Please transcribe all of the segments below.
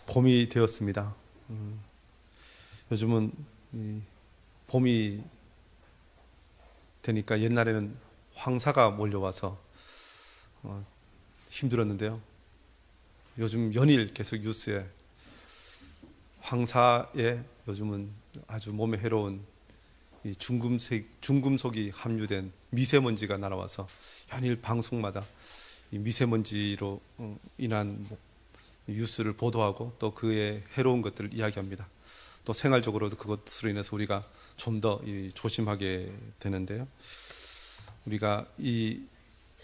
봄이 되었습니다. 요즘은 봄이 되니까 옛날에는 황사가 몰려와서 힘들었는데요. 요즘 연일 계속 뉴스에 황사에 요즘은 아주 몸에 해로운 이 중금속이 함유된 미세먼지가 날아와서 연일 방송마다 이 미세먼지로 인한 뉴스를 보도하고 또 그의 해로운 것들을 이야기합니다. 또 생활적으로도 그것으로 인해서 우리가 좀 더 조심하게 되는데요. 우리가 이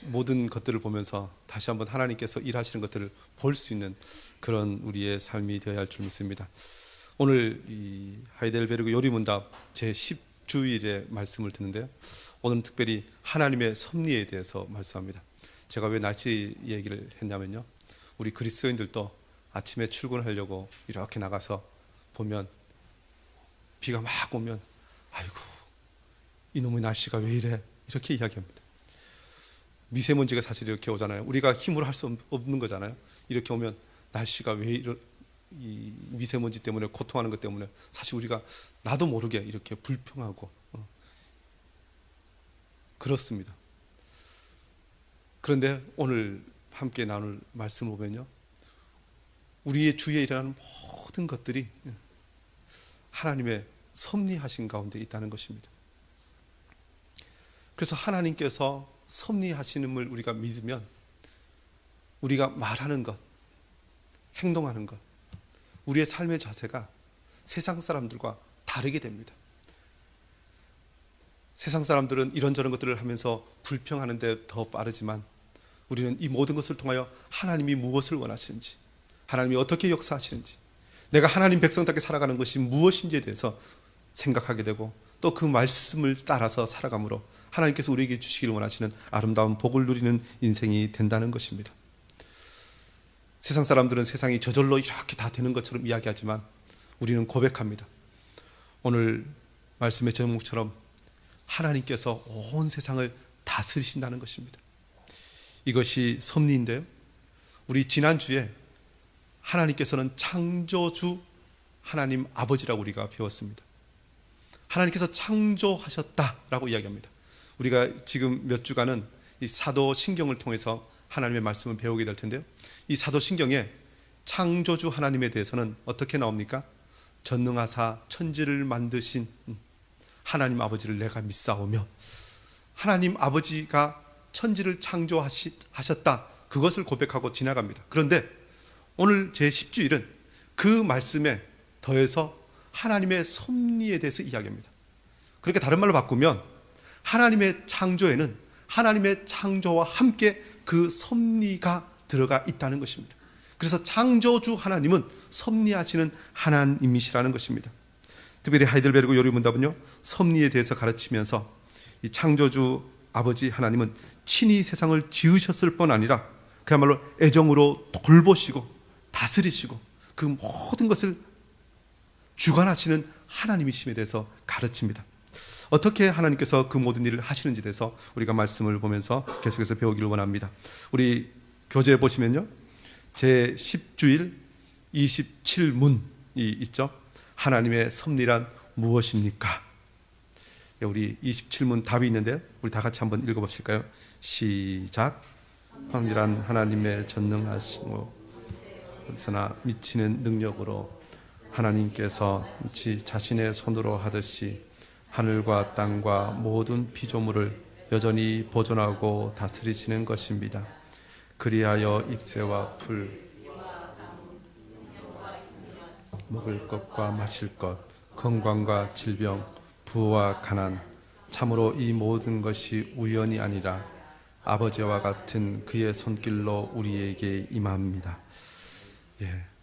모든 것들을 보면서 다시 한번 하나님께서 일하시는 것들을 볼 수 있는 그런 우리의 삶이 되어야 할 줄 믿습니다. 오늘 이 하이델베르그 요리문답 제10주일의 말씀을 듣는데요. 오늘은 특별히 하나님의 섭리에 대해서 말씀합니다. 제가 왜 날씨 얘기를 했냐면요. 우리 그리스도인들도 아침에 출근하려고 이렇게 나가서 보면 비가 막 오면 아이고 이놈의 날씨가 왜 이래 이렇게 이야기합니다. 미세먼지가 사실 이렇게 오잖아요. 우리가 힘으로 할 수 없는 거잖아요. 이렇게 오면 날씨가 왜 이 미세먼지 때문에 고통하는 것 때문에 사실 우리가 나도 모르게 이렇게 불평하고 그렇습니다. 그런데 오늘 함께 나눌 말씀을 보면요, 우리의 주위에 일어나는 모든 것들이 하나님의 섭리하신 가운데 있다는 것입니다. 그래서 하나님께서 섭리하시는을 우리가 믿으면 우리가 말하는 것, 행동하는 것, 우리의 삶의 자세가 세상 사람들과 다르게 됩니다. 세상 사람들은 이런저런 것들을 하면서 불평하는데 더 빠르지만 우리는 이 모든 것을 통하여 하나님이 무엇을 원하시는지, 하나님이 어떻게 역사하시는지, 내가 하나님 백성답게 살아가는 것이 무엇인지에 대해서 생각하게 되고 또 그 말씀을 따라서 살아감으로 하나님께서 우리에게 주시기를 원하시는 아름다운 복을 누리는 인생이 된다는 것입니다. 세상 사람들은 세상이 저절로 이렇게 다 되는 것처럼 이야기하지만 우리는 고백합니다. 오늘 말씀의 제목처럼 하나님께서 온 세상을 다스리신다는 것입니다. 이것이 섭리인데요, 우리 지난주에 하나님께서는 창조주 하나님 아버지라고 우리가 배웠습니다. 하나님께서 창조하셨다라고 이야기합니다. 우리가 지금 몇 주간은 이 사도신경을 통해서 하나님의 말씀을 배우게 될 텐데요, 이 사도신경에 창조주 하나님에 대해서는 어떻게 나옵니까? 전능하사 천지를 만드신 하나님 아버지를 내가 믿사오며, 하나님 아버지가 천지를 창조하셨다, 그것을 고백하고 지나갑니다. 그런데 오늘 제10주일은 그 말씀에 더해서 하나님의 섭리에 대해서 이야기합니다. 그렇게 다른 말로 바꾸면 하나님의 창조에는 하나님의 창조와 함께 그 섭리가 들어가 있다는 것입니다. 그래서 창조주 하나님은 섭리하시는 하나님이시라는 것입니다. 특별히 하이델베르그 요리문답은요, 섭리에 대해서 가르치면서 이 창조주 아버지 하나님은 친히 세상을 지으셨을 뿐 아니라 그야말로 애정으로 돌보시고 다스리시고 그 모든 것을 주관하시는 하나님이심에 대해서 가르칩니다. 어떻게 하나님께서 그 모든 일을 하시는지에 대해서 우리가 말씀을 보면서 계속해서 배우기를 원합니다. 우리 교재에 보시면요, 제10주일 27문이 있죠. 하나님의 섭리란 무엇입니까? 우리 27문 답이 있는데요, 우리 다 같이 한번 읽어보실까요? 시작. 섭리란 하나님의 전능하시고 그러나 미치는 능력으로 하나님께서 자신의 손으로 하듯이 하늘과 땅과 모든 피조물을 여전히 보존하고 다스리시는 것입니다. 그리하여 잎새와 풀, 먹을 것과 마실 것, 건강과 질병, 부와 가난, 참으로 이 모든 것이 우연이 아니라 아버지와 같은 그의 손길로 우리에게 임합니다.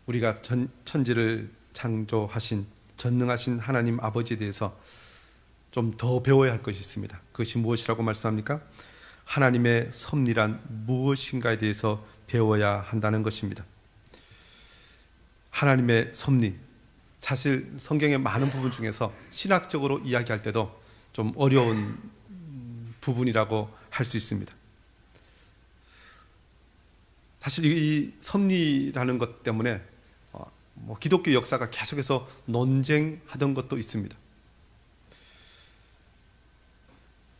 우리가 천지를 창조하신 전능하신 하나님 아버지에 대해서 좀 더 배워야 할 것이 있습니다. 그것이 무엇이라고 말씀합니까? 하나님의 섭리란 무엇인가에 대해서 배워야 한다는 것입니다. 하나님의 섭리, 사실 성경의 많은 부분 중에서 신학적으로 이야기할 때도 좀 어려운 부분이라고 할 수 있습니다. 사실 이 섭리라는 것 때문에 기독교 역사가 계속해서 논쟁하던 것도 있습니다.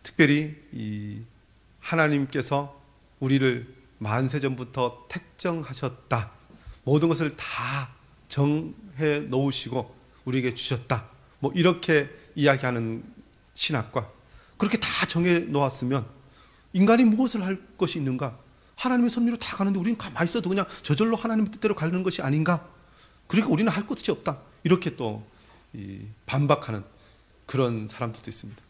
특별히 이 하나님께서 우리를 만세전부터 택정하셨다. 모든 것을 다 정해 놓으시고 우리에게 주셨다. 이렇게 이야기하는 신학과, 그렇게 다 정해 놓았으면 인간이 무엇을 할 것이 있는가? 하나님의 섭리로 다 가는데 우리는 가만히 있어도 그냥 저절로 하나님의 뜻대로 가는 것이 아닌가? 그러니까 우리는 할 것이 없다. 이렇게 또 반박하는 그런 사람들도 있습니다.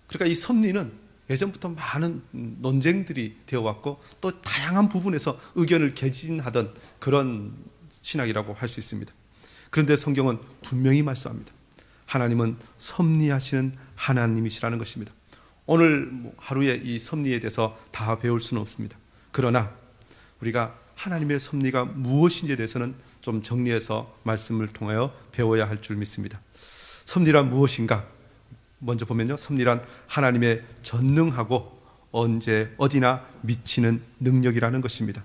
그러니까 이 섭리는 예전부터 많은 논쟁들이 되어 왔고 또 다양한 부분에서 의견을 개진하던 그런 신학이라고 할 수 있습니다. 그런데 성경은 분명히 말씀합니다. 하나님은 섭리하시는 하나님이시라는 것입니다. 오늘 하루에 이 섭리에 대해서 다 배울 수는 없습니다. 그러나 우리가 하나님의 섭리가 무엇인지에 대해서는 좀 정리해서 말씀을 통하여 배워야 할 줄 믿습니다. 섭리란 무엇인가? 먼저 보면요, 섭리란 하나님의 전능하고 언제 어디나 미치는 능력이라는 것입니다.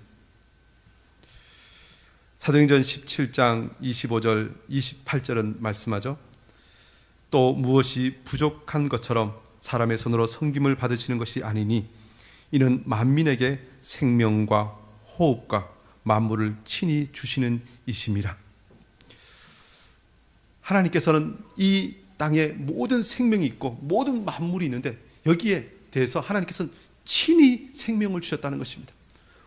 사도행전 17장 25절 28절은 말씀하죠. 또 무엇이 부족한 것처럼 사람의 손으로 섬김을 받으시는 것이 아니니 이는 만민에게 생명과 호흡과 만물을 친히 주시는 이심이라. 하나님께서는 이 땅에 모든 생명이 있고 모든 만물이 있는데 여기에 대해서 하나님께서는 친히 생명을 주셨다는 것입니다.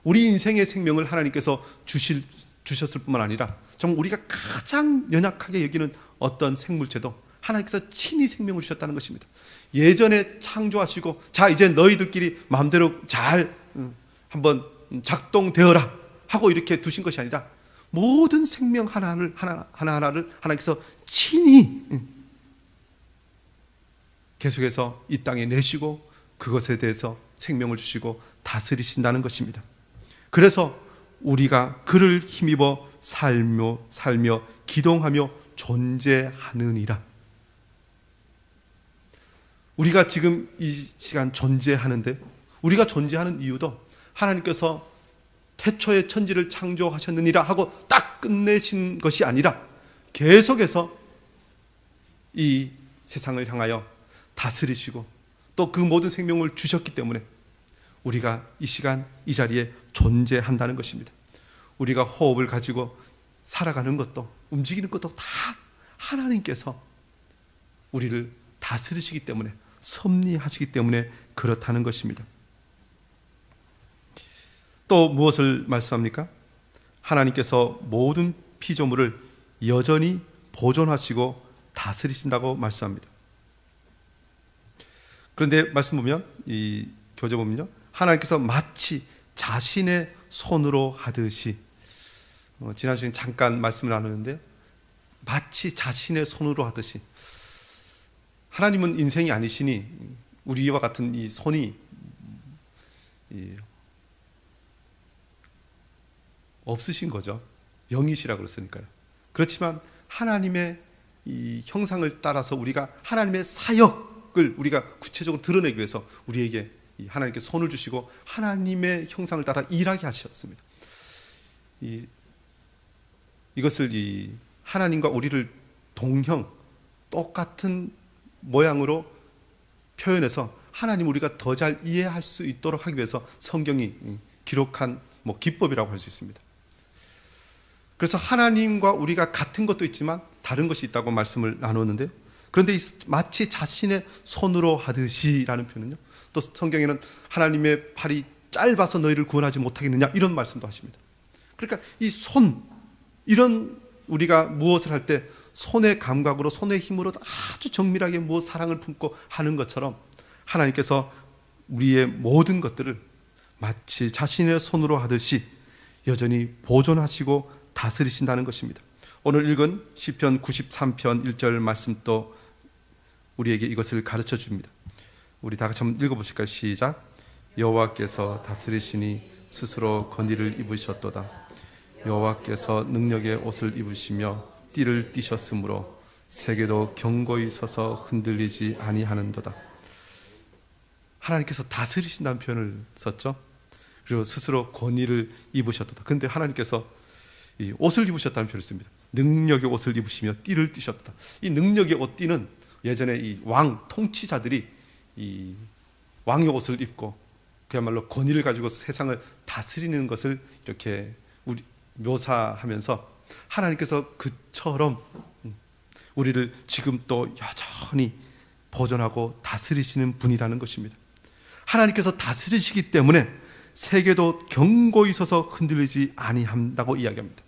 우리 인생의 생명을 하나님께서 주셨을 뿐만 아니라 정말 우리가 가장 연약하게 여기는 어떤 생물체도 하나님께서 친히 생명을 주셨다는 것입니다. 예전에 창조하시고 자 이제 너희들끼리 마음대로 잘 한번 작동되어라 하고 이렇게 두신 것이 아니라 모든 생명 하나하나를 하나님께서 친히 계속해서 이 땅에 내시고 그것에 대해서 생명을 주시고 다스리신다는 것입니다. 그래서 우리가 그를 힘입어 살며 기동하며 존재하느니라. 우리가 지금 이 시간 존재하는데 우리가 존재하는 이유도 하나님께서 태초에 천지를 창조하셨느니라 하고 딱 끝내신 것이 아니라 계속해서 이 세상을 향하여 다스리시고 또 그 모든 생명을 주셨기 때문에 우리가 이 시간 이 자리에 존재한다는 것입니다. 우리가 호흡을 가지고 살아가는 것도 움직이는 것도 다 하나님께서 우리를 다스리시기 때문에 섭리하시기 때문에 그렇다는 것입니다. 또 무엇을 말씀합니까? 하나님께서 모든 피조물을 여전히 보존하시고 다스리신다고 말씀합니다. 그런데 말씀 보면 이 교재 보면요, 하나님께서 마치 자신의 손으로 하듯이 지난 시간에 잠깐 말씀을 나누는데 마치 자신의 손으로 하듯이 하나님은 인생이 아니시니 우리와 같은 이 손이 없으신 거죠. 영이시라고 그랬으니까요. 그렇지만 하나님의 이 형상을 따라서 우리가 하나님의 사역을 우리가 구체적으로 드러내기 위해서 우리에게 하나님께 손을 주시고 하나님의 형상을 따라 일하게 하셨습니다. 이것을 하나님과 우리를 동형 똑같은 모양으로 표현해서 하나님 우리가 더 잘 이해할 수 있도록 하기 위해서 성경이 기록한 기법이라고 할 수 있습니다. 그래서 하나님과 우리가 같은 것도 있지만 다른 것이 있다고 말씀을 나누었는데요. 그런데 마치 자신의 손으로 하듯이라는 표현은요, 또 성경에는 하나님의 팔이 짧아서 너희를 구원하지 못하겠느냐 이런 말씀도 하십니다. 그러니까 이 손, 이런 우리가 무엇을 할 때 손의 감각으로 손의 힘으로 아주 정밀하게 무엇 사랑을 품고 하는 것처럼 하나님께서 우리의 모든 것들을 마치 자신의 손으로 하듯이 여전히 보존하시고 다스리신다는 것입니다. 오늘 읽은 시편 93편 1절 말씀도 우리에게 이것을 가르쳐 줍니다. 우리 다 같이 한번 읽어보실까요? 시작. 여호와께서 다스리시니 스스로 건의를 입으셨도다. 여호와께서 능력의 옷을 입으시며 띠를 띠셨으므로 세계도 견고히 서서 흔들리지 아니하는도다. 하나님께서 다스리신다는 표현을 썼죠. 그리고 스스로 권위를 입으셨도다. 그런데 하나님께서 이 옷을 입으셨다는 표현을 씁니다. 능력의 옷을 입으시며 띠를 띠셨다. 이 능력의 옷 띠는 예전에 이 왕 통치자들이 이 왕의 옷을 입고 그야말로 권위를 가지고 세상을 다스리는 것을 이렇게 묘사하면서 하나님께서 그처럼 우리를 지금 또 여전히 보존하고 다스리시는 분이라는 것입니다. 하나님께서 다스리시기 때문에 세계도 견고히 서서 흔들리지 아니한다고 이야기합니다.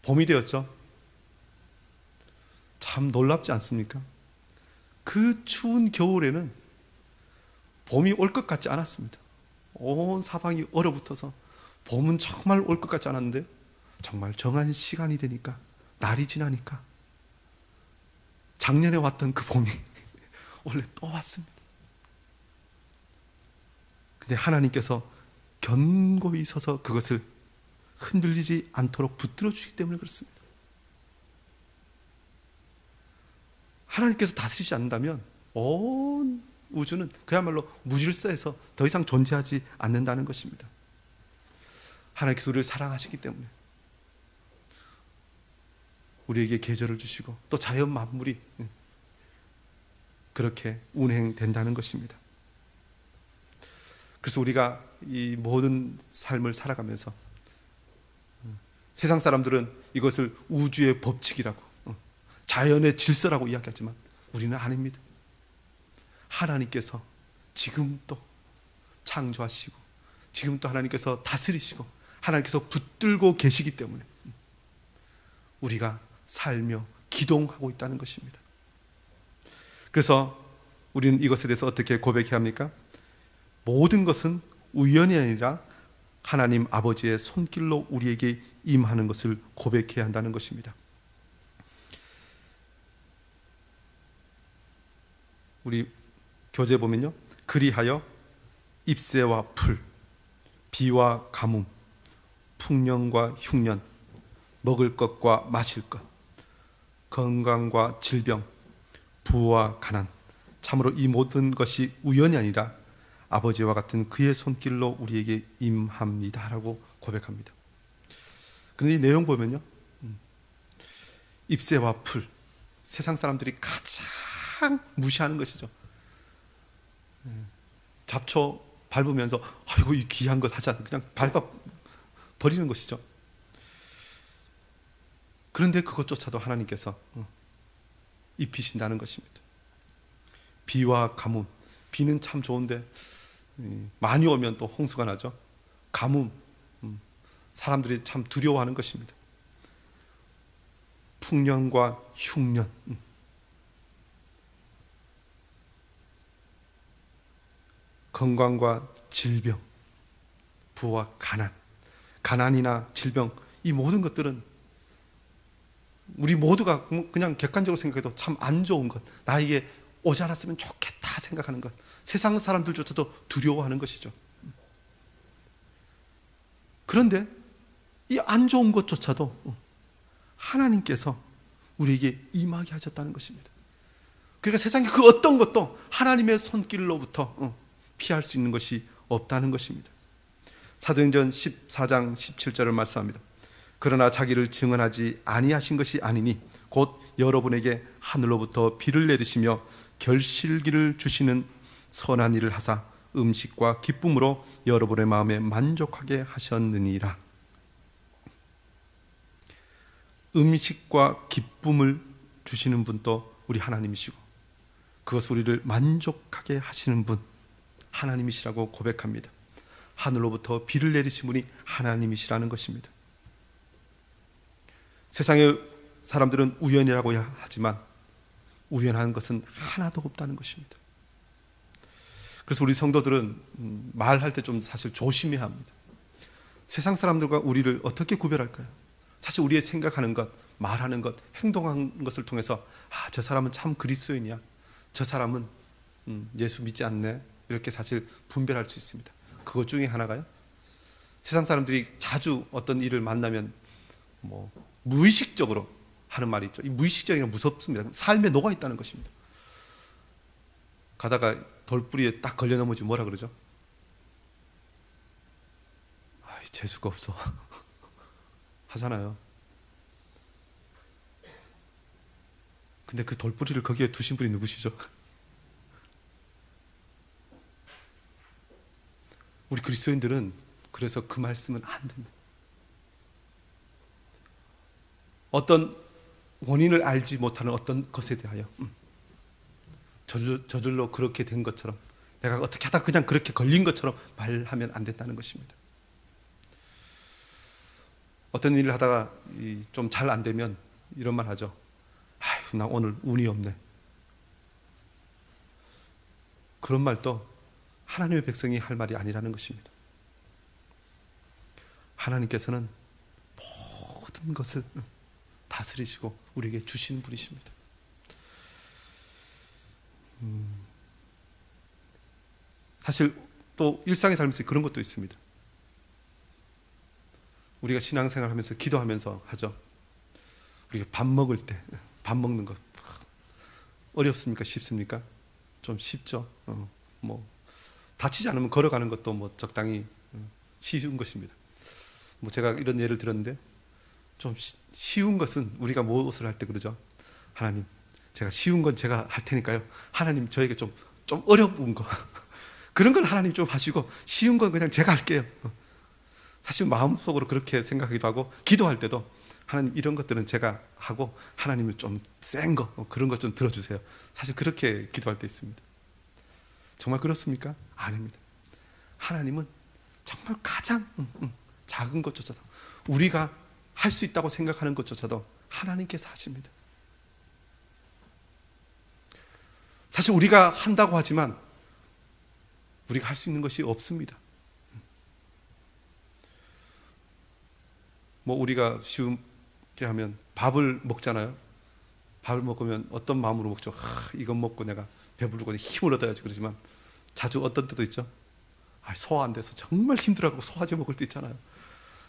봄이 되었죠. 참 놀랍지 않습니까? 그 추운 겨울에는 봄이 올 것 같지 않았습니다. 온 사방이 얼어붙어서 봄은 정말 올 것 같지 않았는데 정말 정한 시간이 되니까, 날이 지나니까 작년에 왔던 그 봄이 원래 또 왔습니다. 근데 하나님께서 견고히 서서 그것을 흔들리지 않도록 붙들어 주시기 때문에 그렇습니다. 하나님께서 다스리지 않는다면 온 우주는 그야말로 무질서해서 더 이상 존재하지 않는다는 것입니다. 하나님께서 우리를 사랑하시기 때문에 우리에게 계절을 주시고 또 자연 만물이 그렇게 운행된다는 것입니다. 그래서 우리가 이 모든 삶을 살아가면서 세상 사람들은 이것을 우주의 법칙이라고, 자연의 질서라고 이야기하지만 우리는 아닙니다. 하나님께서 지금 또 창조하시고 지금 또 하나님께서 다스리시고 하나님께서 붙들고 계시기 때문에 우리가 살며 기동하고 있다는 것입니다. 그래서 우리는 이것에 대해서 어떻게 고백해야 합니까? 모든 것은 우연이 아니라 하나님 아버지의 손길로 우리에게 임하는 것을 고백해야 한다는 것입니다. 우리 교재 보면요, 그리하여 잎새와 풀, 비와 가뭄, 풍년과 흉년, 먹을 것과 마실 것, 건강과 질병, 부와 가난, 참으로 이 모든 것이 우연이 아니라 아버지와 같은 그의 손길로 우리에게 임합니다라고 고백합니다. 그런데 이 내용 보면요, 잎새와 풀, 세상 사람들이 가장 무시하는 것이죠. 잡초 밟으면서 아이고 이 귀한 것 하지 않고 그냥 밟아 버리는 것이죠. 그런데 그것조차도 하나님께서 입히신다는 것입니다. 비와 가뭄, 비는 참 좋은데 많이 오면 또 홍수가 나죠. 가뭄, 사람들이 참 두려워하는 것입니다. 풍년과 흉년, 건강과 질병, 부와 가난, 가난이나 질병, 이 모든 것들은 우리 모두가 그냥 객관적으로 생각해도 참 안 좋은 것, 나에게 오지 않았으면 좋겠다 생각하는 것, 세상 사람들조차도 두려워하는 것이죠. 그런데 이 안 좋은 것조차도 하나님께서 우리에게 임하게 하셨다는 것입니다. 그러니까 세상에 그 어떤 것도 하나님의 손길로부터 피할 수 있는 것이 없다는 것입니다. 사도행전 14장 17절을 말씀합니다. 그러나 자기를 증언하지 아니하신 것이 아니니 곧 여러분에게 하늘로부터 비를 내리시며 결실기를 주시는 선한 일을 하사 음식과 기쁨으로 여러분의 마음에 만족하게 하셨느니라. 음식과 기쁨을 주시는 분도 우리 하나님이시고 그것을 우리를 만족하게 하시는 분 하나님이시라고 고백합니다. 하늘로부터 비를 내리신 분이 하나님이시라는 것입니다. 세상의 사람들은 우연이라고 하지만 우연한 것은 하나도 없다는 것입니다. 그래서 우리 성도들은 말할 때 좀 사실 조심해야 합니다. 세상 사람들과 우리를 어떻게 구별할까요? 사실 우리의 생각하는 것, 말하는 것, 행동하는 것을 통해서 저 사람은 참 그리스도인이야, 저 사람은 예수 믿지 않네, 이렇게 사실 분별할 수 있습니다. 그것 중에 하나가요, 세상 사람들이 자주 어떤 일을 만나면 무의식적으로 하는 말이 있죠. 이 무의식적이면 무섭습니다. 삶에 녹아 있다는 것입니다. 가다가 돌뿌리에 딱 걸려 넘어지 뭐라 그러죠? 재수가 없어. 하잖아요. 근데 그 돌뿌리를 거기에 두신 분이 누구시죠? 우리 그리스도인들은 그래서 그 말씀은 안 됩니다. 어떤 원인을 알지 못하는 어떤 것에 대하여 저절로 그렇게 된 것처럼, 내가 어떻게 하다 그냥 그렇게 걸린 것처럼 말하면 안 된다는 것입니다. 어떤 일을 하다가 좀 잘 안 되면 이런 말 하죠. 아휴, 나 오늘 운이 없네. 그런 말도 하나님의 백성이 할 말이 아니라는 것입니다. 하나님께서는 모든 것을 다스리시고 우리에게 주시는 분이십니다. 사실 또 일상의 삶에서 그런 것도 있습니다. 우리가 신앙생활 하면서 기도하면서 하죠. 우리가 밥 먹을 때, 밥 먹는 것 어렵습니까? 쉽습니까? 좀 쉽죠. 뭐 다치지 않으면 걸어가는 것도 뭐 적당히 쉬운 것입니다. 뭐 제가 이런 예를 들었는데, 좀 쉬운 것은 우리가 무엇을 할 때 그러죠. 하나님, 제가 쉬운 건 제가 할 테니까요. 하나님, 저에게 좀 어려운 거 그런 걸 하나님 좀 하시고 쉬운 건 그냥 제가 할게요. 사실 마음속으로 그렇게 생각하기도 하고, 기도할 때도 하나님, 이런 것들은 제가 하고 하나님은 좀 센 거, 그런 것 좀 들어주세요. 사실 그렇게 기도할 때 있습니다. 정말 그렇습니까? 아닙니다. 하나님은 정말 가장 작은 것조차도, 우리가 할 수 있다고 생각하는 것조차도 하나님께서 하십니다. 사실 우리가 한다고 하지만 우리가 할 수 있는 것이 없습니다. 뭐 우리가 쉽게 하면 밥을 먹잖아요. 밥을 먹으면 어떤 마음으로 먹죠? 이것 먹고 내가 배부르고 힘을 얻어야지 그러지만, 자주 어떤 때도 있죠. 소화 안 돼서 정말 힘들어하고 소화제 먹을 때 있잖아요.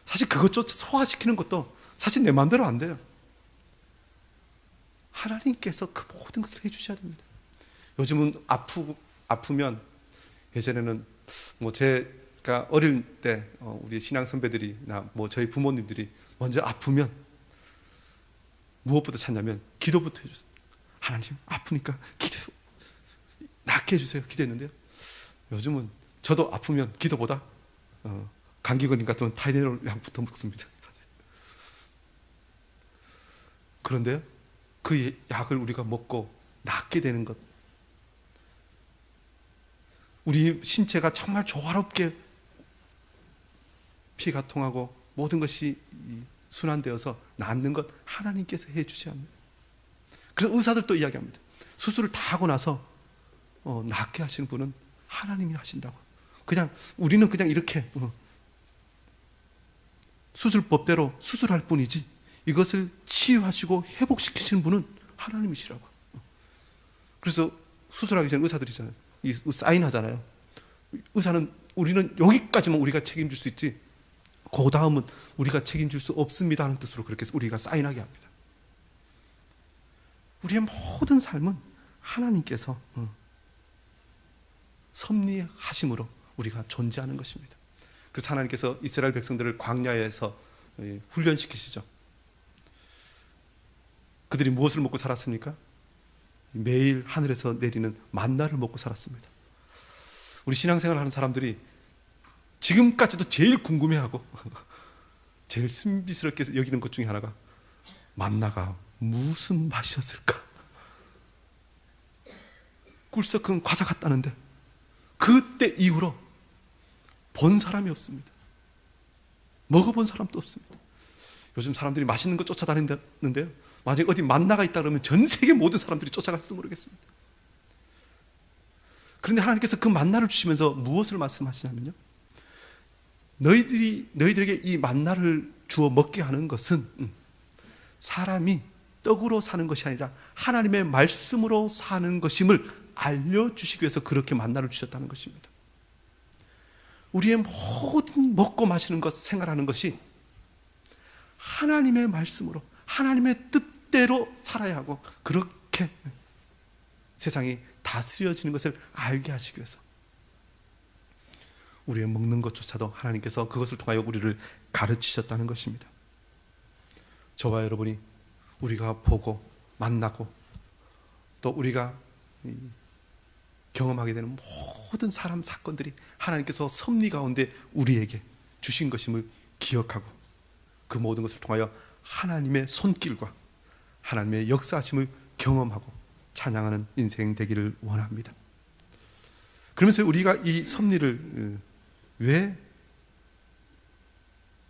사실 그것조차 소화시키는 것도 사실 내 마음대로 안 돼요. 하나님께서 그 모든 것을 해주셔야 됩니다. 요즘은 아프면, 예전에는 뭐 제가 어릴 때 우리 신앙 선배들이나 뭐 저희 부모님들이 먼저 아프면 무엇부터 찾냐면 기도부터 해주세요. 하나님, 아프니까 낫게 해주세요. 기도했는데요. 요즘은 저도 아프면 기도보다 감기 걸린 같은 타이레놀 약부터 먹습니다. 사실. 그런데요, 그 약을 우리가 먹고 낫게 되는 것, 우리 신체가 정말 조화롭게 피가 통하고 모든 것이 순환되어서 낫는 것 하나님께서 해주셔야 합니다. 그래서 의사들도 이야기합니다. 수술을 다 하고 나서 낫게 하시는 분은 하나님이 하신다고. 그냥 우리는 그냥 이렇게 수술법대로 수술할 뿐이지, 이것을 치유하시고 회복시키시는 분은 하나님이시라고. 그래서 수술하기 전에 의사들이잖아요. 이 사인하잖아요. 의사는, 우리는 여기까지만 우리가 책임질 수 있지, 그 다음은 우리가 책임질 수 없습니다 하는 뜻으로 그렇게 우리가 사인하게 합니다. 우리의 모든 삶은 하나님께서 섭리하심으로 우리가 존재하는 것입니다. 그래서 하나님께서 이스라엘 백성들을 광야에서 훈련시키시죠. 그들이 무엇을 먹고 살았습니까? 매일 하늘에서 내리는 만나를 먹고 살았습니다. 우리 신앙생활 하는 사람들이 지금까지도 제일 궁금해하고 제일 신비스럽게 여기는 것 중에 하나가, 만나가 무슨 맛이었을까? 꿀썩한 과자 같다는데 그때 이후로 본 사람이 없습니다. 먹어본 사람도 없습니다. 요즘 사람들이 맛있는 거 쫓아다니는데요, 만약에 어디 만나가 있다 그러면 전 세계 모든 사람들이 쫓아갈지도 모르겠습니다. 그런데 하나님께서 그 만나를 주시면서 무엇을 말씀하시냐면요, 너희들에게 이 만나를 주어 먹게 하는 것은 사람이 떡으로 사는 것이 아니라 하나님의 말씀으로 사는 것임을 알려주시기 위해서 그렇게 만나를 주셨다는 것입니다. 우리의 모든 먹고 마시는 것, 생활하는 것이 하나님의 말씀으로, 하나님의 뜻대로 살아야 하고, 그렇게 세상이 다스려지는 것을 알게 하시기 위해서 우리의 먹는 것조차도 하나님께서 그것을 통하여 우리를 가르치셨다는 것입니다. 저와 여러분이 우리가 보고 만나고 또 우리가 경험하게 되는 모든 사람 사건들이 하나님께서 섭리 가운데 우리에게 주신 것임을 기억하고 그 모든 것을 통하여 하나님의 손길과 하나님의 역사하심을 경험하고 찬양하는 인생 되기를 원합니다. 그러면서 우리가 이 섭리를 왜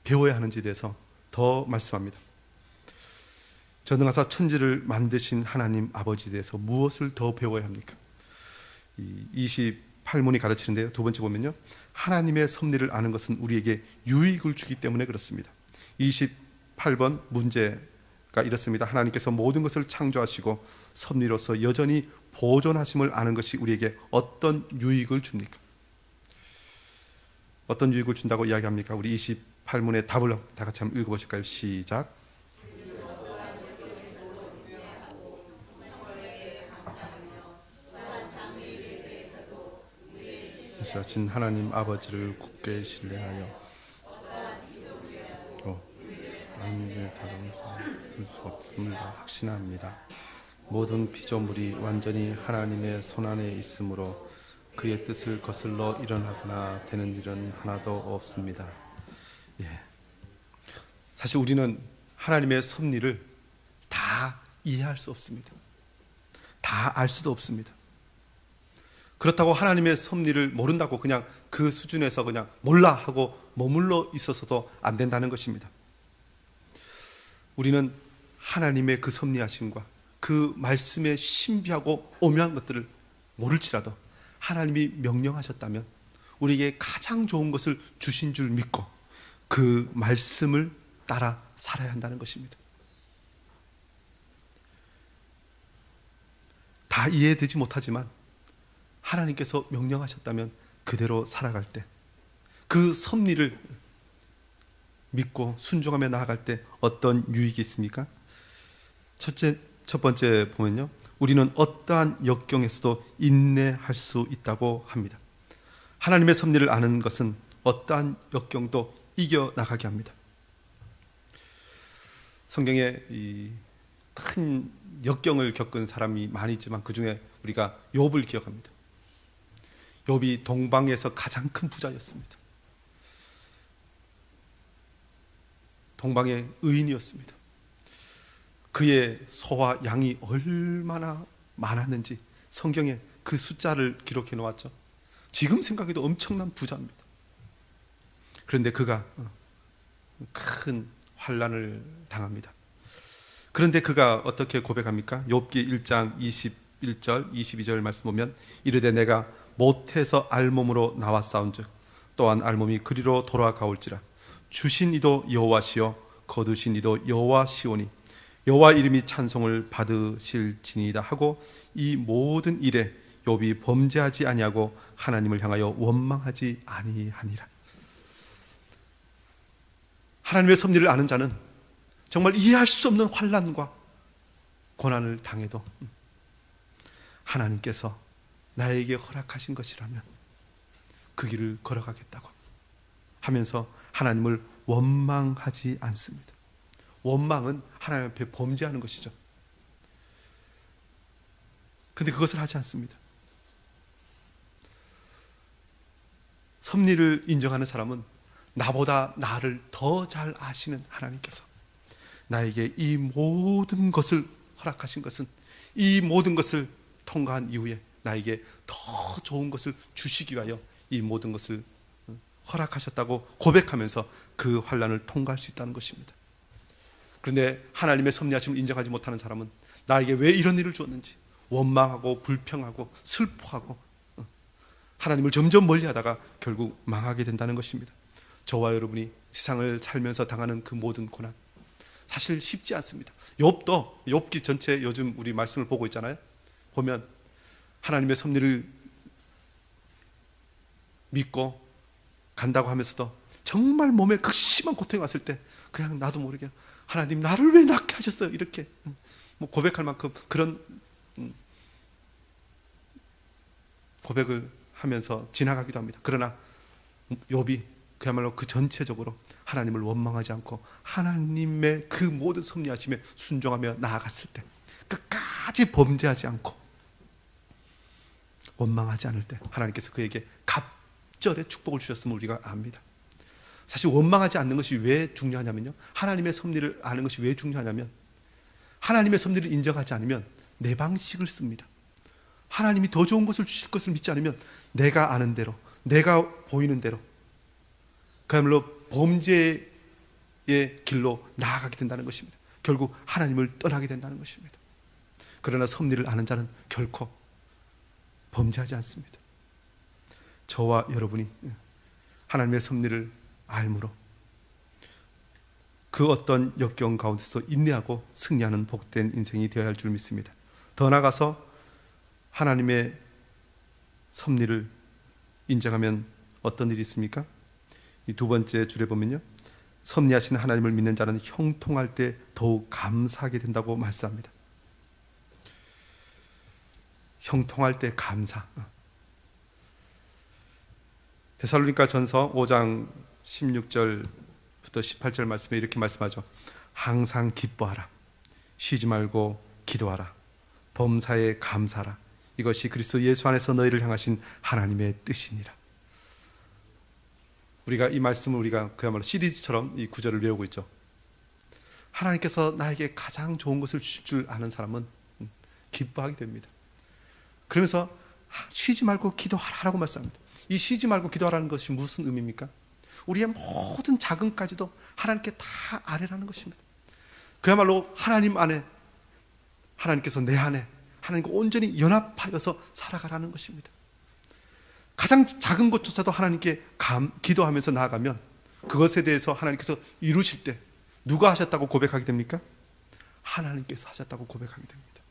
배워야 하는지에 대해서 더 말씀합니다. 전능하사 천지를 만드신 하나님 아버지에 대해서 무엇을 더 배워야 합니까? 28문이 가르치는데요. 두 번째 보면요, 하나님의 섭리를 아는 것은 우리에게 유익을 주기 때문에 그렇습니다. 28번 문제가 이렇습니다. 하나님께서 모든 것을 창조하시고 섭리로서 여전히 보존하심을 아는 것이 우리에게 어떤 유익을 줍니까? 어떤 유익을 준다고 이야기합니까? 우리 28문의 답을 다 같이 한번 읽어보실까요? 시작. 신 하나님 아버지를 굳게 신뢰하여 하나님의 다름에서 볼수 없음을 확신합니다. 모든 피조물이 완전히 하나님의 손안에 있으므로 그의 뜻을 거슬러 일어나거나 되는 일은 하나도 없습니다. 사실 우리는 하나님의 섭리를 다 이해할 수 없습니다. 다 알 수도 없습니다. 그렇다고 하나님의 섭리를 모른다고 그냥 그 수준에서 그냥 몰라 하고 머물러 있어서도 안 된다는 것입니다. 우리는 하나님의 그 섭리하심과 그 말씀의 신비하고 오묘한 것들을 모를지라도 하나님이 명령하셨다면 우리에게 가장 좋은 것을 주신 줄 믿고 그 말씀을 따라 살아야 한다는 것입니다. 다 이해되지 못하지만 하나님께서 명령하셨다면 그대로 살아갈 때, 그 섭리를 믿고 순종하며 나아갈 때 어떤 유익이 있습니까? 첫 번째 보면요, 우리는 어떠한 역경에서도 인내할 수 있다고 합니다. 하나님의 섭리를 아는 것은 어떠한 역경도 이겨나가게 합니다. 성경에 이 큰 역경을 겪은 사람이 많이 있지만 그 중에 우리가 욥을 기억합니다. 욥이 동방에서 가장 큰 부자였습니다. 동방의 의인이었습니다. 그의 소와 양이 얼마나 많았는지 성경에 그 숫자를 기록해 놓았죠. 지금 생각해도 엄청난 부자입니다. 그런데 그가 큰 환난을 당합니다. 그런데 그가 어떻게 고백합니까? 욥기 1장 21절 22절 말씀 보면 이르되 내가 못해서 알몸으로 나왔사온즉 또한 알몸이 그리로 돌아가올지라 주신 이도 여호와시요 거두신 이도 여호와시오니 여호와 이름이 찬송을 받으실지니이다 하고 이 모든 일에 욥이 범죄하지 아니하고 하나님을 향하여 원망하지 아니하니라. 하나님의 섭리를 아는 자는 정말 이해할 수 없는 환난과 고난을 당해도 하나님께서 나에게 허락하신 것이라면 그 길을 걸어가겠다고 하면서 하나님을 원망하지 않습니다. 원망은 하나님 앞에 범죄하는 것이죠. 그런데 그것을 하지 않습니다. 섭리를 인정하는 사람은 나보다 나를 더 잘 아시는 하나님께서 나에게 이 모든 것을 허락하신 것은 이 모든 것을 통과한 이후에 나에게 더 좋은 것을 주시기 위하여 이 모든 것을 허락하셨다고 고백하면서 그 환난을 통과할 수 있다는 것입니다. 그런데 하나님의 섭리하심을 인정하지 못하는 사람은 나에게 왜 이런 일을 주었는지 원망하고 불평하고 슬퍼하고 하나님을 점점 멀리하다가 결국 망하게 된다는 것입니다. 저와 여러분이 세상을 살면서 당하는 그 모든 고난 사실 쉽지 않습니다. 욥기 전체 요즘 우리 말씀을 보고 있잖아요. 보면 하나님의 섭리를 믿고 간다고 하면서도 정말 몸에 극심한 고통이 왔을 때 그냥 나도 모르게 하나님 나를 왜 낳게 하셨어요? 이렇게 고백할 만큼 그런 고백을 하면서 지나가기도 합니다. 그러나 욥이 그야말로 그 전체적으로 하나님을 원망하지 않고 하나님의 그 모든 섭리하심에 순종하며 나아갔을 때, 끝까지 범죄하지 않고 원망하지 않을 때 하나님께서 그에게 갑절의 축복을 주셨음을 우리가 압니다. 사실 원망하지 않는 것이 왜 중요하냐면요, 하나님의 섭리를 아는 것이 왜 중요하냐면, 하나님의 섭리를 인정하지 않으면 내 방식을 씁니다. 하나님이 더 좋은 것을 주실 것을 믿지 않으면 내가 아는 대로, 내가 보이는 대로 그야말로 범죄의 길로 나아가게 된다는 것입니다. 결국 하나님을 떠나게 된다는 것입니다. 그러나 섭리를 아는 자는 결코 범죄하지 않습니다. 저와 여러분이 하나님의 섭리를 알므로 그 어떤 역경 가운데서 인내하고 승리하는 복된 인생이 되어야 할 줄 믿습니다. 더 나아가서 하나님의 섭리를 인정하면 어떤 일이 있습니까? 이 두 번째 줄에 보면요, 섭리하신 하나님을 믿는 자는 형통할 때 더욱 감사하게 된다고 말씀합니다. 형통할 때 감사. 데살로니가 전서 5장 16절부터 18절 말씀에 이렇게 말씀하죠. 항상 기뻐하라. 쉬지 말고 기도하라. 범사에 감사하라. 이것이 그리스도 예수 안에서 너희를 향하신 하나님의 뜻이니라. 우리가 이 말씀을 우리가 그야말로 시리즈처럼 이 구절을 외우고 있죠. 하나님께서 나에게 가장 좋은 것을 주실 줄 아는 사람은 기뻐하게 됩니다. 그러면서 쉬지 말고 기도하라고 말씀합니다. 이 쉬지 말고 기도하라는 것이 무슨 의미입니까? 우리의 모든 자금까지도 하나님께 다 아뢰라는 것입니다. 그야말로 하나님 안에, 하나님께서 내 안에 하나님과 온전히 연합하여서 살아가라는 것입니다. 가장 작은 것조차도 하나님께 기도하면서 나아가면 그것에 대해서 하나님께서 이루실 때 누가 하셨다고 고백하게 됩니까? 하나님께서 하셨다고 고백하게 됩니다.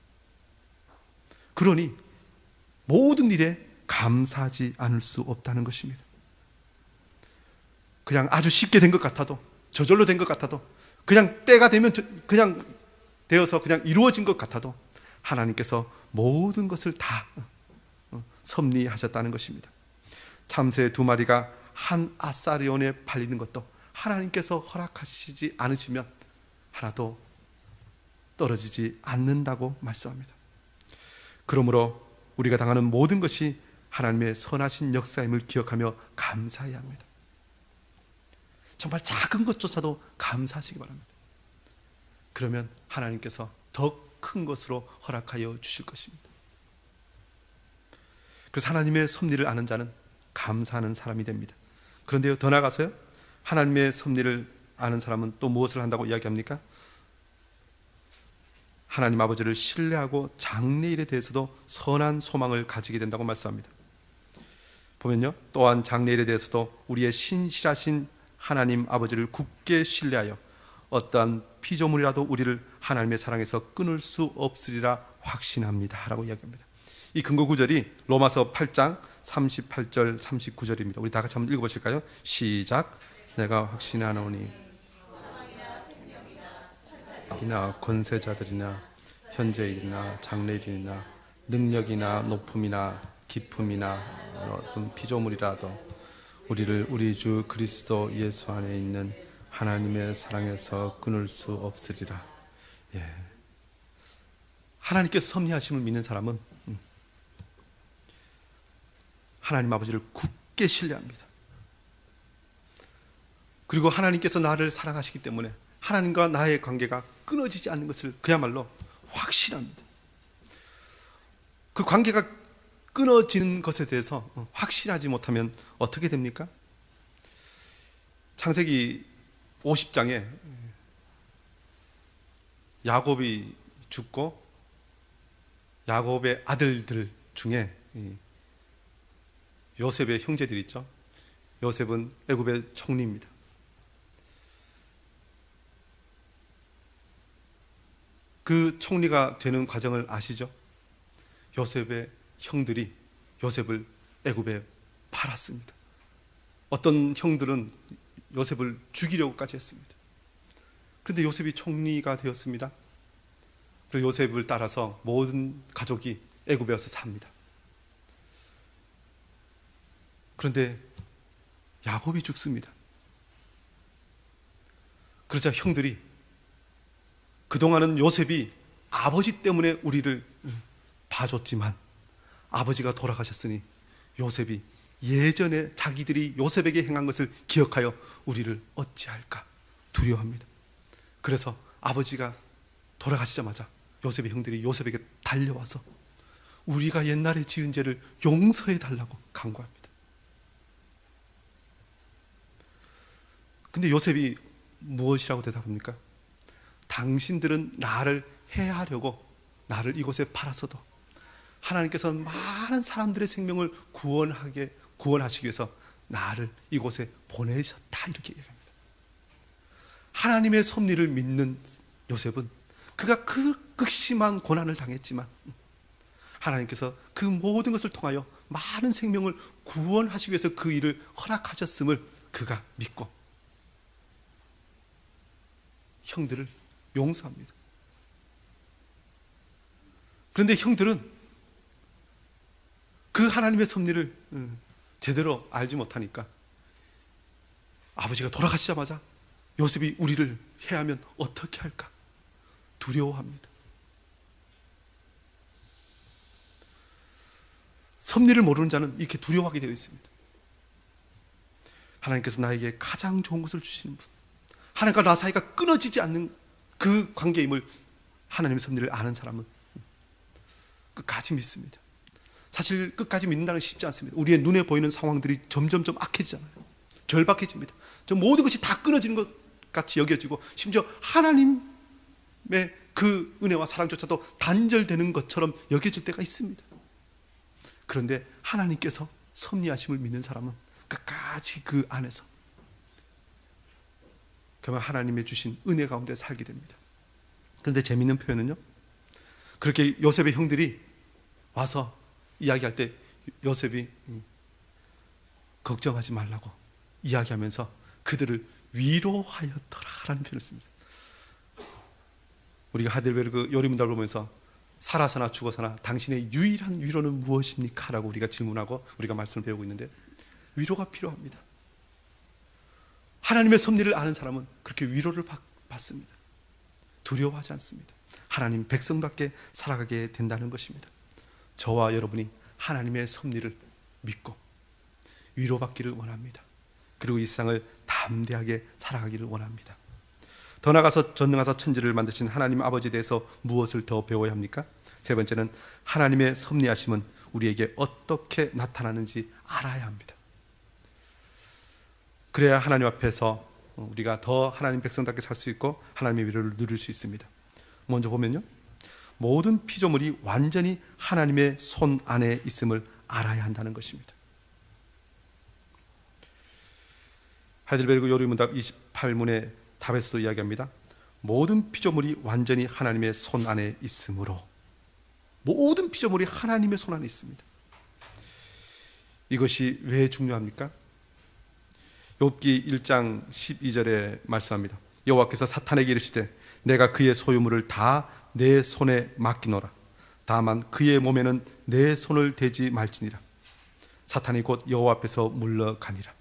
그러니 모든 일에 감사하지 않을 수 없다는 것입니다. 그냥 아주 쉽게 된 것 같아도, 저절로 된 것 같아도, 그냥 때가 되면 그냥 되어서 그냥 이루어진 것 같아도 하나님께서 모든 것을 다 섭리하셨다는 것입니다. 참새 2마리가 한 아사리온에 팔리는 것도 하나님께서 허락하시지 않으시면 하나도 떨어지지 않는다고 말씀합니다. 그러므로 우리가 당하는 모든 것이 하나님의 선하신 역사임을 기억하며 감사해야 합니다. 정말 작은 것조차도 감사하시기 바랍니다. 그러면 하나님께서 더 큰 것으로 허락하여 주실 것입니다. 그래서 하나님의 섭리를 아는 자는 감사하는 사람이 됩니다. 그런데요, 더 나아가서요, 하나님의 섭리를 아는 사람은 또 무엇을 한다고 이야기합니까? 하나님 아버지를 신뢰하고 장래일에 대해서도 선한 소망을 가지게 된다고 말씀합니다. 보면요, 또한 장래일에 대해서도 우리의 신실하신 하나님 아버지를 굳게 신뢰하여 어떠한 피조물이라도 우리를 하나님의 사랑에서 끊을 수 없으리라 확신합니다 라고 이야기합니다. 이 근거 구절이 로마서 8장 38절 39절입니다. 우리 다 같이 한번 읽어보실까요? 시작. 내가 확신하노니 이나 권세자들이나 현재일이나 장래일이나 능력이나 높음이나 깊음이나 어떤 피조물이라도 우리를 우리 주 그리스도 예수 안에 있는 하나님의 사랑에서 끊을 수 없으리라. 하나님께서 섭리하심을 믿는 사람은 하나님 아버지를 굳게 신뢰합니다. 그리고 하나님께서 나를 사랑하시기 때문에 하나님과 나의 관계가 끊어지지 않는 것을 그야말로 확신합니다. 그 관계가 끊어지는 것에 대해서 확신하지 못하면 어떻게 됩니까? 창세기 50장에 야곱이 죽고 야곱의 아들들 중에 요셉의 형제들이 있죠. 요셉은 애굽의 총리입니다. 그 총리가 되는 과정을 아시죠? 요셉의 형들이 요셉을 애굽에 팔았습니다. 어떤 형들은 요셉을 죽이려고까지 했습니다. 그런데 요셉이 총리가 되었습니다. 그리고 요셉을 따라서 모든 가족이 애굽에 와서 삽니다. 그런데 야곱이 죽습니다. 그러자 형들이, 그동안은 요셉이 아버지 때문에 우리를 봐줬지만 아버지가 돌아가셨으니 요셉이 예전에 자기들이 요셉에게 행한 것을 기억하여 우리를 어찌할까 두려워합니다. 그래서 아버지가 돌아가시자마자 요셉의 형들이 요셉에게 달려와서 우리가 옛날에 지은 죄를 용서해 달라고 간구합니다. 근데 요셉이 무엇이라고 대답합니까? 당신들은 나를 해하려고 나를 이곳에 팔았어도 하나님께서 많은 사람들의 생명을 구원하시기 위해서 나를 이곳에 보내셨다, 이렇게 얘기합니다. 하나님의 섭리를 믿는 요셉은 그가 그 극심한 고난을 당했지만 하나님께서 그 모든 것을 통하여 많은 생명을 구원하시기 위해서 그 일을 허락하셨음을 그가 믿고 형들을 용서합니다. 그런데 형들은 그 하나님의 섭리를 제대로 알지 못하니까 아버지가 돌아가시자마자 요셉이 우리를 해하면 어떻게 할까 두려워합니다. 섭리를 모르는 자는 이렇게 두려워하게 되어 있습니다. 하나님께서 나에게 가장 좋은 것을 주시는 분, 하나님과 나 사이가 끊어지지 않는 그 관계임을 하나님의 섭리를 아는 사람은 끝까지 믿습니다. 사실 끝까지 믿는다는 게 쉽지 않습니다. 우리의 눈에 보이는 상황들이 점점점 악해지잖아요. 절박해집니다. 저 모든 것이 다 끊어지는 것 같이 여겨지고 심지어 하나님의 그 은혜와 사랑조차도 단절되는 것처럼 여겨질 때가 있습니다. 그런데 하나님께서 섭리하심을 믿는 사람은 끝까지 그 안에서 그러면 하나님의 주신 은혜 가운데 살게 됩니다. 그런데 재미있는 표현은요, 그렇게 요셉의 형들이 와서 이야기할 때 요셉이 걱정하지 말라고 이야기하면서 그들을 위로하였더라라는 표현을 씁니다. 우리가 하델베르그 요리문답을 보면서 살아서나 죽어서나 당신의 유일한 위로는 무엇입니까? 라고 우리가 질문하고 우리가 말씀을 배우고 있는데, 위로가 필요합니다. 하나님의 섭리를 아는 사람은 그렇게 위로를 받습니다. 두려워하지 않습니다. 하나님 백성답게 살아가게 된다는 것입니다. 저와 여러분이 하나님의 섭리를 믿고 위로받기를 원합니다. 그리고 이 세상을 담대하게 살아가기를 원합니다. 더 나아가서 전능하사 천지를 만드신 하나님 아버지에 대해서 무엇을 더 배워야 합니까? 세 번째는 하나님의 섭리하심은 우리에게 어떻게 나타나는지 알아야 합니다. 그래야 하나님 앞에서 우리가 더 하나님 백성답게 살 수 있고 하나님의 위로를 누릴 수 있습니다. 먼저 보면요, 모든 피조물이 완전히 하나님의 손 안에 있음을 알아야 한다는 것입니다. 하이델베르그 요리문답 28문의 답에서도 이야기합니다. 모든 피조물이 완전히 하나님의 손 안에 있으므로, 모든 피조물이 하나님의 손 안에 있습니다. 이것이 왜 중요합니까? 욥기 1장 12절에 말씀합니다. 여호와께서 사탄에게 이르시되 내가 그의 소유물을 다 내 손에 맡기노라. 다만 그의 몸에는 내 손을 대지 말지니라. 사탄이 곧 여호와 앞에서 물러가니라.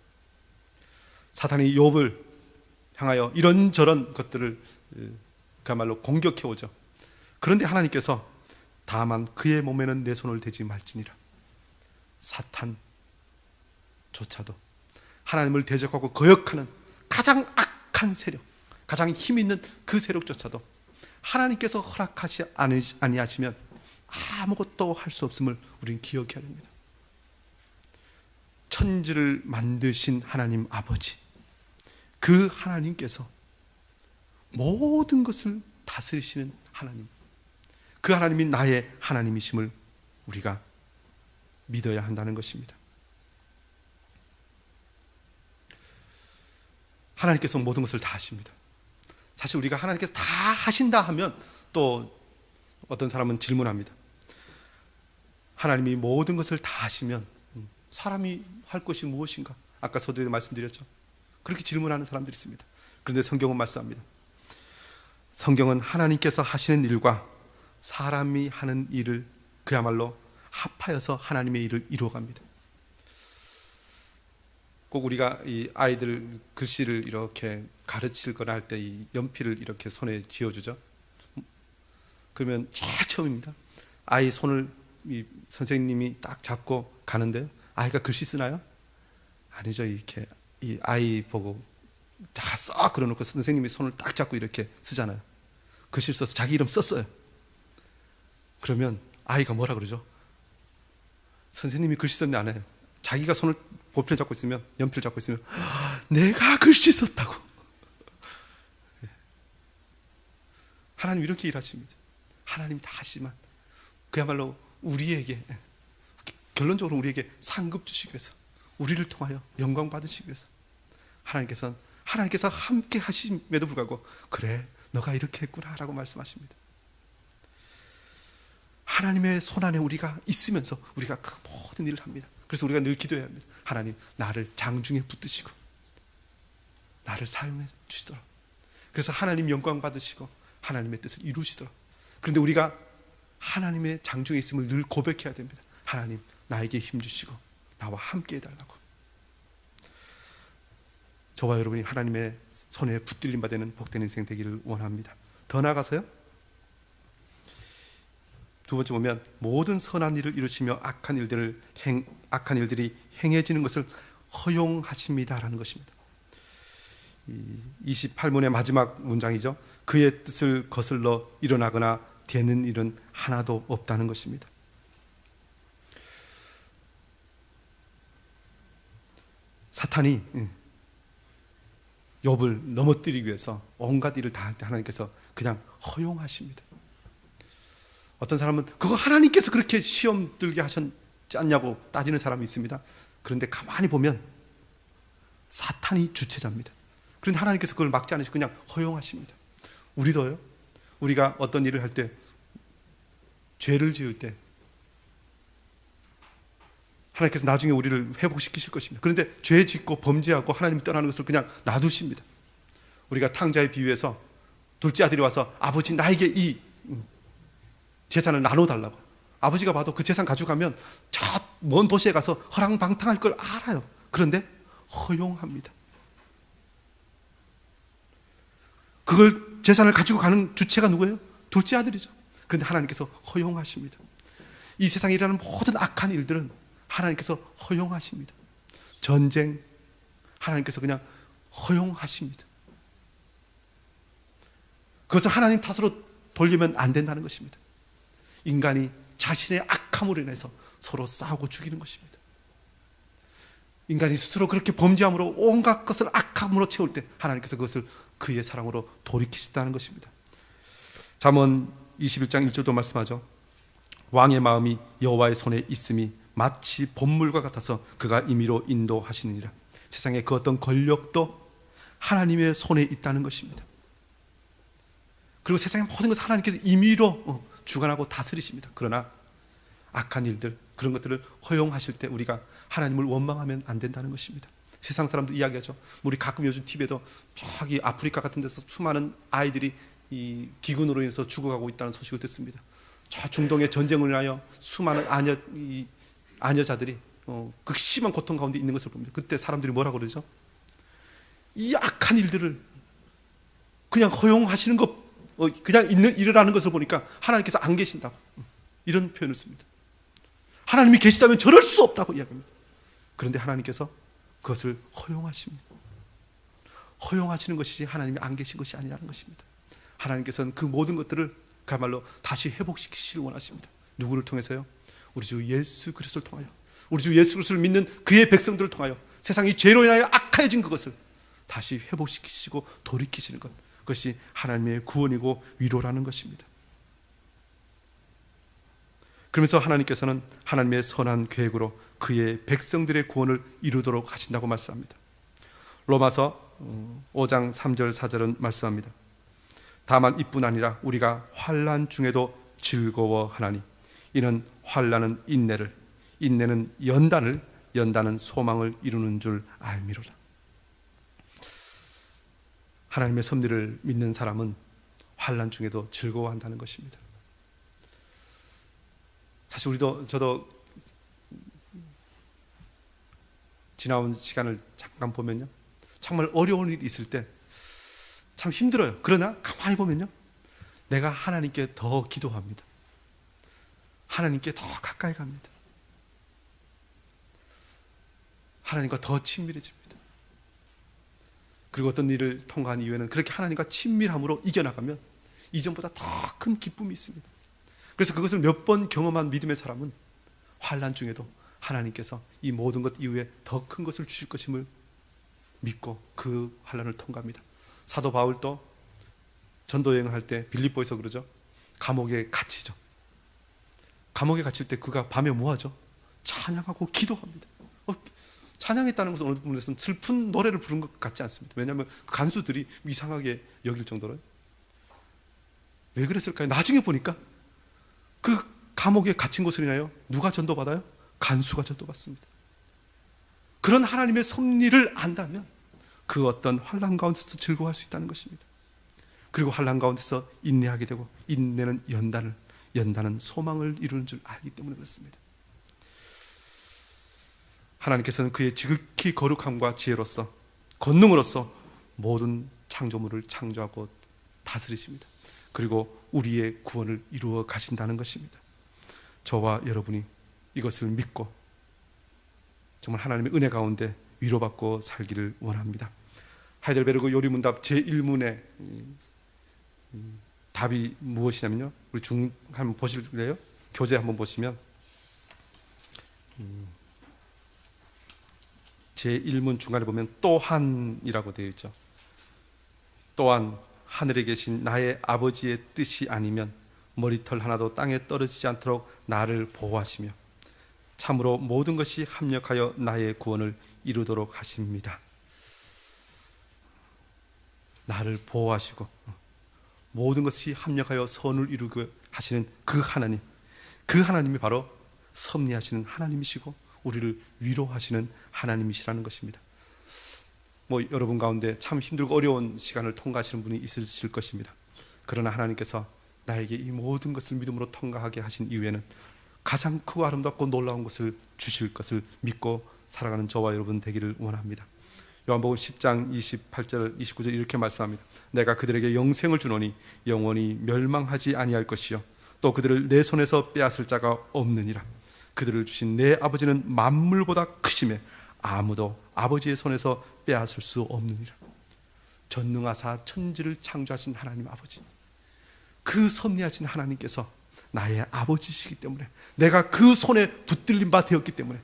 사탄이 욥을 향하여 이런저런 것들을 그야말로 공격해오죠. 그런데 하나님께서 다만 그의 몸에는 내 손을 대지 말지니라. 사탄조차도 하나님을 대적하고 거역하는 가장 악한 세력, 가장 힘 있는 그 세력조차도 하나님께서 허락하지 아니하시면 아무것도 할 수 없음을 우리는 기억해야 됩니다. 천지를 만드신 하나님 아버지, 그 하나님께서 모든 것을 다스리시는 하나님, 그 하나님이 나의 하나님이심을 우리가 믿어야 한다는 것입니다. 하나님께서 모든 것을 다 하십니다. 사실 우리가 하나님께서 다 하신다 하면 또 어떤 사람은 질문합니다. 하나님이 모든 것을 다 하시면 사람이 할 것이 무엇인가? 아까 서두에 말씀드렸죠. 그렇게 질문하는 사람들이 있습니다. 그런데 성경은 말씀합니다. 성경은 하나님께서 하시는 일과 사람이 하는 일을 그야말로 합하여서 하나님의 일을 이루어갑니다. 꼭 우리가 이 아이들 글씨를 이렇게 가르치거나 할 때 이 연필을 이렇게 손에 쥐어주죠. 그러면 제일 처음입니다. 아이 손을 이 선생님이 딱 잡고 가는데요. 아이가 글씨 쓰나요? 아니죠. 이렇게 이 아이 보고 다 써 그러놓고 선생님이 손을 딱 잡고 이렇게 쓰잖아요. 글씨를 써서 자기 이름 썼어요. 그러면 아이가 뭐라 그러죠? 선생님이 글씨 썼는데 안 해요. 자기가 손을 볼펜 잡고 있으면, 연필 잡고 있으면 내가 글씨 썼다고. 하나님 이렇게 일하십니다. 하나님이 다 하시지만 그야말로 우리에게, 결론적으로 우리에게 상급 주시기 위해서, 우리를 통하여 영광 받으시기 위해서 하나님께서 함께 하심에도 불구하고 그래 너가 이렇게 했구나 라고 말씀하십니다. 하나님의 손안에 우리가 있으면서 우리가 그 모든 일을 합니다. 그래서 우리가 늘 기도해야 합니다. 하나님 나를 장중에 붙드시고 나를 사용해 주시도록, 그래서 하나님 영광 받으시고 하나님의 뜻을 이루시도록. 그런데 우리가 하나님의 장중에 있음을 늘 고백해야 됩니다. 하나님 나에게 힘 주시고 나와 함께 해달라고. 저와 여러분이 하나님의 손에 붙들림 받는 복된 인생 되기를 원합니다. 더 나아가서요, 두 번째 보면 모든 선한 일을 이루시며 악한 일들이 행해지는 것을 허용하십니다라는 것입니다. 28문의 마지막 문장이죠. 그의 뜻을 거슬러 일어나거나 되는 일은 하나도 없다는 것입니다. 사탄이 욥을 넘어뜨리기 위해서 온갖 일을 다 할 때 하나님께서 그냥 허용하십니다. 어떤 사람은 그거 하나님께서 그렇게 시험 들게 하셨지 않냐고 따지는 사람이 있습니다. 그런데 가만히 보면 사탄이 주체자입니다. 그런데 하나님께서 그걸 막지 않으시고 그냥 허용하십니다. 우리도요, 우리가 어떤 일을 할 때, 죄를 지을 때 하나님께서 나중에 우리를 회복시키실 것입니다. 그런데 죄 짓고 범죄하고 하나님 떠나는 것을 그냥 놔두십니다. 우리가 탕자의 비유에서 둘째 아들이 와서 아버지 나에게 이 재산을 나눠달라고. 아버지가 봐도 그 재산 가져가면 저 먼 도시에 가서 허랑방탕할 걸 알아요. 그런데 허용합니다. 그걸 재산을 가지고 가는 주체가 누구예요? 둘째 아들이죠. 그런데 하나님께서 허용하십니다. 이 세상에 일어나는 모든 악한 일들은 하나님께서 허용하십니다. 전쟁, 하나님께서 그냥 허용하십니다. 그것을 하나님 탓으로 돌리면 안 된다는 것입니다. 인간이 자신의 악함으로 인해서 서로 싸우고 죽이는 것입니다. 인간이 스스로 그렇게 범죄함으로 온갖 것을 악함으로 채울 때 하나님께서 그것을 그의 사랑으로 돌이키신다는 것입니다. 잠언 21장 1절도 말씀하죠. 왕의 마음이 여호와의 손에 있음이 마치 봇물과 같아서 그가 임의로 인도하시느니라. 세상의 그 어떤 권력도 하나님의 손에 있다는 것입니다. 그리고 세상의 모든 것을 하나님께서 임의로 주관하고 다스리십니다. 그러나 악한 일들, 그런 것들을 허용하실 때 우리가 하나님을 원망하면 안 된다는 것입니다. 세상 사람들 이야기하죠. 우리 가끔 요즘 TV에도 저기 아프리카 같은 데서 수많은 아이들이 이 기근으로 인해서 죽어가고 있다는 소식을 듣습니다. 저 중동의 전쟁을 인하여 수많은 아녀자들이 극심한 고통 가운데 있는 것을 봅니다. 그때 사람들이 뭐라고 그러죠? 이 악한 일들을 그냥 허용하시는 것, 그냥 일어나는 것을 보니까 하나님께서 안 계신다고, 이런 표현을 씁니다. 하나님이 계시다면 저럴 수 없다고 이야기합니다. 그런데 하나님께서 그것을 허용하십니다. 허용하시는 것이 하나님이 안 계신 것이 아니라는 것입니다. 하나님께서는 그 모든 것들을 그야말로 다시 회복시키시길 원하십니다. 누구를 통해서요? 우리 주 예수 그리스도를 통하여, 우리 주 예수 그리스도를 믿는 그의 백성들을 통하여 세상이 죄로 인하여 악해진 그것을 다시 회복시키시고 돌이키시는 것, 그것이 하나님의 구원이고 위로라는 것입니다. 그러면서 하나님께서는 하나님의 선한 계획으로 그의 백성들의 구원을 이루도록 하신다고 말씀합니다. 로마서 5장 3절 4절은 말씀합니다. 다만 이뿐 아니라 우리가 환난 중에도 즐거워하나니 이는 환난은 인내를, 인내는 연단을, 연단은 소망을 이루는 줄 알미로라. 하나님의 섭리를 믿는 사람은 환난 중에도 즐거워한다는 것입니다. 사실 저도 지나온 시간을 잠깐 보면요, 정말 어려운 일이 있을 때 참 힘들어요. 그러나 가만히 보면요, 내가 하나님께 더 기도합니다. 하나님께 더 가까이 갑니다. 하나님과 더 친밀해집니다. 그리고 어떤 일을 통과한 이후에는 그렇게 하나님과 친밀함으로 이겨나가면 이전보다 더 큰 기쁨이 있습니다. 그래서 그것을 몇 번 경험한 믿음의 사람은 환난 중에도 하나님께서 이 모든 것 이후에 더 큰 것을 주실 것임을 믿고 그 환난을 통과합니다. 사도 바울도 전도 여행할 때 빌립보에서 그러죠. 감옥에 갇히죠. 감옥에 갇힐 때 그가 밤에 뭐 하죠? 찬양하고 기도합니다. 찬양했다는 것은 어느 부분에서는 슬픈 노래를 부른 것 같지 않습니다. 왜냐하면 간수들이 이상하게 여길 정도로. 왜 그랬을까요? 나중에 보니까 그 감옥에 갇힌 것으로 인하여 누가 전도받아요? 간수가 전도받습니다. 그런 하나님의 섭리를 안다면 그 어떤 환난 가운데서 즐거워할 수 있다는 것입니다. 그리고 환난 가운데서 인내하게 되고, 인내는 연단은 소망을 이루는 줄 알기 때문에 그렇습니다. 하나님께서는 그의 지극히 거룩함과 지혜로서, 권능으로서 모든 창조물을 창조하고 다스리십니다. 그리고 우리의 구원을 이루어 가신다는 것입니다. 저와 여러분이 이것을 믿고 정말 하나님의 은혜 가운데 위로받고 살기를 원합니다. 하이델베르그 요리문답 제1문의 답이 무엇이냐면요, 우리 한번 보실래요? 교재 한번 보시면 제1문 중간에 보면 또한이라고 되어 있죠. 또한 하늘에 계신 나의 아버지의 뜻이 아니면 머리털 하나도 땅에 떨어지지 않도록 나를 보호하시며 참으로 모든 것이 합력하여 나의 구원을 이루도록 하십니다. 나를 보호하시고 모든 것이 합력하여 선을 이루게 하시는 그 하나님, 그 하나님이 바로 섭리하시는 하나님이시고 우리를 위로하시는 하나님이시라는 것입니다. 여러분 가운데 참 힘들고 어려운 시간을 통과하시는 분이 있으실 것입니다. 그러나 하나님께서 나에게 이 모든 것을 믿음으로 통과하게 하신 이후에는 가장 크고 아름답고 놀라운 것을 주실 것을 믿고 살아가는 저와 여러분 되기를 원합니다. 요한복음 10장 28절 29절 이렇게 말씀합니다. 내가 그들에게 영생을 주노니 영원히 멸망하지 아니할 것이요 또 그들을 내 손에서 빼앗을 자가 없느니라. 그들을 주신 내 아버지는 만물보다 크심에 아무도 아버지의 손에서 빼앗을 수 없느니라. 전능하사 천지를 창조하신 하나님 아버지, 그 섭리하신 하나님께서 나의 아버지시기 때문에, 내가 그 손에 붙들린 바 되었기 때문에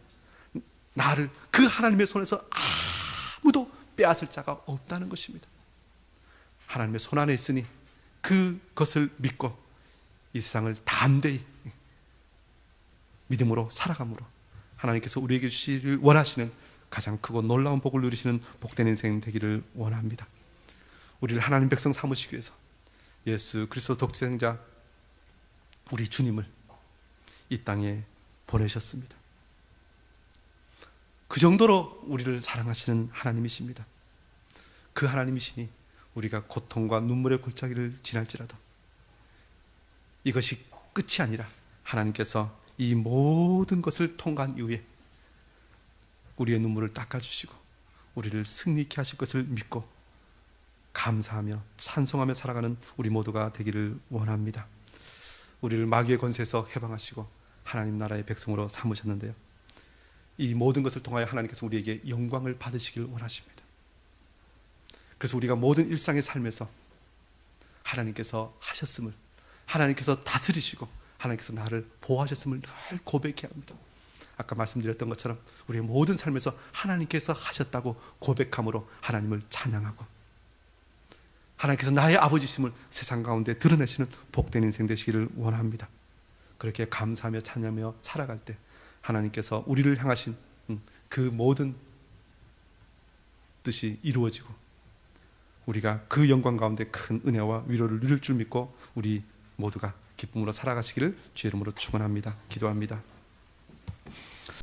나를 그 하나님의 손에서 아무도 빼앗을 자가 없다는 것입니다. 하나님의 손 안에 있으니 그것을 믿고 이 세상을 담대히 믿음으로 살아감으로 하나님께서 우리에게 주시기를 원하시는 가장 크고 놀라운 복을 누리시는 복된 인생 되기를 원합니다. 우리를 하나님 백성 삼으시기 위해서 예수 그리스도 독생자 우리 주님을 이 땅에 보내셨습니다. 그 정도로 우리를 사랑하시는 하나님이십니다. 그 하나님이시니 우리가 고통과 눈물의 골짜기를 지날지라도 이것이 끝이 아니라 하나님께서 이 모든 것을 통과한 이후에 우리의 눈물을 닦아주시고 우리를 승리케 하실 것을 믿고 감사하며 찬송하며 살아가는 우리 모두가 되기를 원합니다. 우리를 마귀의 권세에서 해방하시고 하나님 나라의 백성으로 삼으셨는데요, 이 모든 것을 통하여 하나님께서 우리에게 영광을 받으시길 원하십니다. 그래서 우리가 모든 일상의 삶에서 하나님께서 하셨음을, 하나님께서 다스리시고 하나님께서 나를 보호하셨음을 늘 고백해야 합니다. 아까 말씀드렸던 것처럼 우리의 모든 삶에서 하나님께서 하셨다고 고백함으로 하나님을 찬양하고 하나님께서 나의 아버지심을 세상 가운데 드러내시는 복된 인생 되시기를 원합니다. 그렇게 감사하며 찬양하며 살아갈 때 하나님께서 우리를 향하신 그 모든 뜻이 이루어지고 우리가 그 영광 가운데 큰 은혜와 위로를 누릴 줄 믿고 우리 모두가 기쁨으로 살아가시기를 주의 이름으로 축원합니다. 기도합니다.